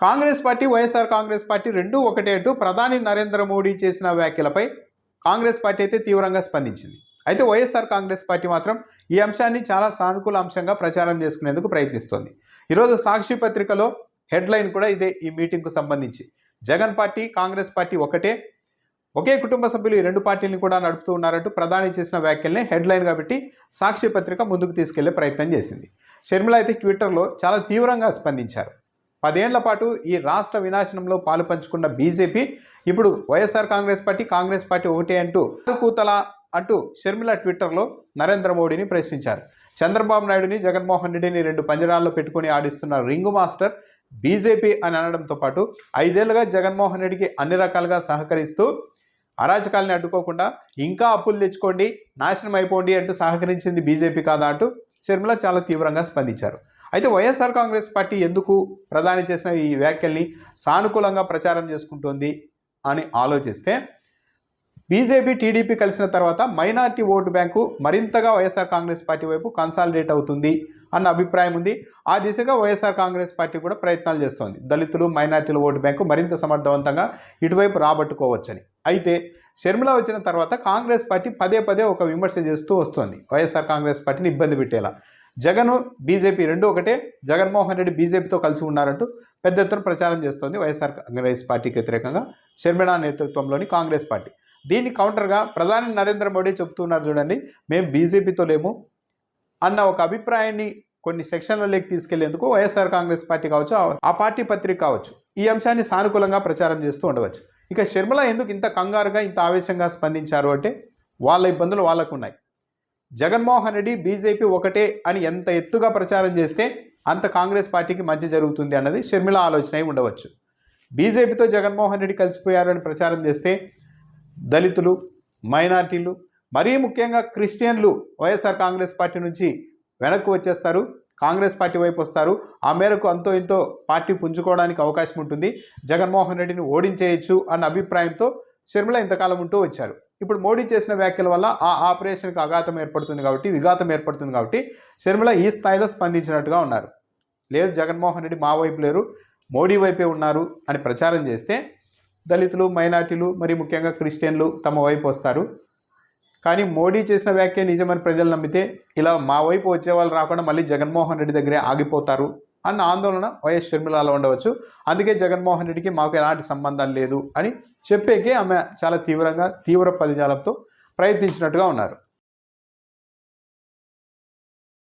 Congress party YSR Congress party రెండూ ఒకటే అంటూ ప్రధాని నరేంద్ర మోడీ చేసిన వ్యాఖ్యలపై కాంగ్రెస్ పార్టీ అయితే తీవ్రంగా స్పందించింది. అయితే వైఎస్ఆర్ కాంగ్రెస్ పార్టీ మాత్రం ఈ అంశాన్ని చాలా సానుకూల అంశంగా ప్రచారం చేసుకునేందుకు ప్రయత్నిస్తోంది. ఈరోజు సాక్షి పత్రికలో హెడ్లైన్ కూడా ఇదే. ఈ మీటింగ్కు సంబంధించి జగన్ పార్టీ కాంగ్రెస్ పార్టీ ఒకటే, ఒకే కుటుంబ సభ్యులు ఈ రెండు పార్టీలను కూడా నడుపుతూ ఉన్నారంటూ ప్రధాని చేసిన వ్యాఖ్యల్ని హెడ్లైన్ కాబట్టి సాక్షి పత్రిక ముందుకు తీసుకెళ్లే ప్రయత్నం చేసింది. షర్మిల అయితే ట్విట్టర్లో చాలా తీవ్రంగా స్పందించారు. 10 ఏళ్ల పాటు ఈ రాష్ట్ర వినాశనంలో పాలు పంచుకున్న బీజేపీ ఇప్పుడు వైఎస్ఆర్ కాంగ్రెస్ పార్టీ ఒకటే అంటూ కూతలా అంటూ షర్మిల ట్విట్టర్లో నరేంద్ర మోడీని ప్రశ్నించారు. చంద్రబాబు నాయుడుని జగన్మోహన్ రెడ్డిని 2 పంజరాల్లో పెట్టుకుని ఆడిస్తున్న రింగు మాస్టర్ బీజేపీ అని అనడంతో పాటు 5 ఏళ్లుగా జగన్మోహన్ రెడ్డికి అన్ని రకాలుగా సహకరిస్తూ అరాచకాలని అడ్డుకోకుండా ఇంకా అప్పులు తెచ్చుకోండి, నాశనం అయిపోండి అంటూ సహకరించింది బీజేపీ కాదా అంటూ షర్మిల చాలా తీవ్రంగా స్పందించారు. అయితే వైఎస్ఆర్ కాంగ్రెస్ పార్టీ ఎందుకు ప్రధాని చేసిన ఈ వ్యాఖ్యల్ని సానుకూలంగా ప్రచారం చేసుకుంటోంది అని ఆలోచిస్తే, బీజేపీ టీడీపీ కలిసిన తర్వాత మైనార్టీ ఓటు బ్యాంకు మరింతగా వైఎస్ఆర్ కాంగ్రెస్ పార్టీ వైపు కన్సాలిడేట్ అవుతుంది అన్న అభిప్రాయం ఉంది. ఆ దిశగా వైఎస్ఆర్ కాంగ్రెస్ పార్టీ కూడా ప్రయత్నాలు చేస్తోంది. దళితులు మైనార్టీల ఓటు బ్యాంకు మరింత సమర్థవంతంగా ఇటువైపు రాబట్టుకోవచ్చని. అయితే షర్మిల వచ్చిన తర్వాత కాంగ్రెస్ పార్టీ పదే ఒక విమర్శ చేస్తూ వస్తోంది. వైఎస్ఆర్ కాంగ్రెస్ పార్టీని ఇబ్బంది పెట్టేలా జగన్ బీజేపీ రెండు ఒకటే, జగన్మోహన్ రెడ్డి బీజేపీతో కలిసి ఉన్నారంటూ పెద్ద ఎత్తున ప్రచారం చేస్తోంది వైఎస్ఆర్ కాంగ్రెస్ పార్టీకి వ్యతిరేకంగా షర్మిల నేతృత్వంలోని కాంగ్రెస్ పార్టీ. దీన్ని కౌంటర్గా ప్రధాని నరేంద్ర మోడీ చెబుతున్నారు, చూడండి, మేము బీజేపీతో లేము అన్న ఒక అభిప్రాయాన్ని కొన్ని సెక్షన్లలోకి తీసుకెళ్లేందుకు వైఎస్ఆర్ కాంగ్రెస్ పార్టీ కావచ్చు, ఆ పార్టీ పత్రిక కావచ్చు, ఈ అంశాన్ని సానుకూలంగా ప్రచారం చేస్తూ ఉండవచ్చు. ఇక షర్మిల ఎందుకు ఇంత కంగారుగా ఇంత ఆవేశంగా స్పందించారు అంటే వాళ్ళ ఇబ్బందులు వాళ్ళకు ఉన్నాయి. జగన్మోహన్ రెడ్డి బీజేపీ ఒకటే అని ఎంత ఎత్తుగా ప్రచారం చేస్తే అంత కాంగ్రెస్ పార్టీకి మంచి జరుగుతుంది అన్నది షర్మిల ఆలోచన అయి ఉండవచ్చు. బీజేపీతో జగన్మోహన్ రెడ్డి కలిసిపోయారు అని ప్రచారం చేస్తే దళితులు, మైనార్టీలు, మరీ ముఖ్యంగా క్రిస్టియన్లు వైఎస్ఆర్ కాంగ్రెస్ పార్టీ నుంచి వెనక్కి వచ్చేస్తారు, కాంగ్రెస్ పార్టీ వైపు వస్తారు. ఆ మేరకు అంతో ఇంతో పార్టీ పుంజుకోవడానికి అవకాశం ఉంటుంది, జగన్మోహన్ రెడ్డిని ఓడించేయచ్చు అన్న అభిప్రాయంతో షర్మిల ఇంతకాలం ఉంటూ వచ్చారు. ఇప్పుడు మోడీ చేసిన వ్యాఖ్యల వల్ల ఆ ఆపరేషన్కి విఘాతం ఏర్పడుతుంది కాబట్టి షర్మిల ఈ స్థాయిలో స్పందించినట్టుగా ఉన్నారు. లేదు, జగన్మోహన్ రెడ్డి మా వైపు లేరు, మోడీ వైపే ఉన్నారు అని ప్రచారం చేస్తే దళితులు, మైనార్టీలు, మరి ముఖ్యంగా క్రిస్టియన్లు తమ వైపు వస్తారు. కానీ మోడీ చేసిన వ్యాఖ్య నిజమని ప్రజలు నమ్మితే ఇలా మా వైపు వచ్చే వాళ్ళు రాకుండా మళ్ళీ జగన్మోహన్ రెడ్డి దగ్గరే ఆగిపోతారు అన్న ఆందోళన వైఎస్ షర్మిలలో ఉండవచ్చు. అందుకే జగన్మోహన్ రెడ్డికి మాకు ఎలాంటి సంబంధం లేదు అని చెప్పేకే ఆమె చాలా తీవ్ర పదజాలంతో ప్రయత్నించినట్టుగా ఉన్నారు.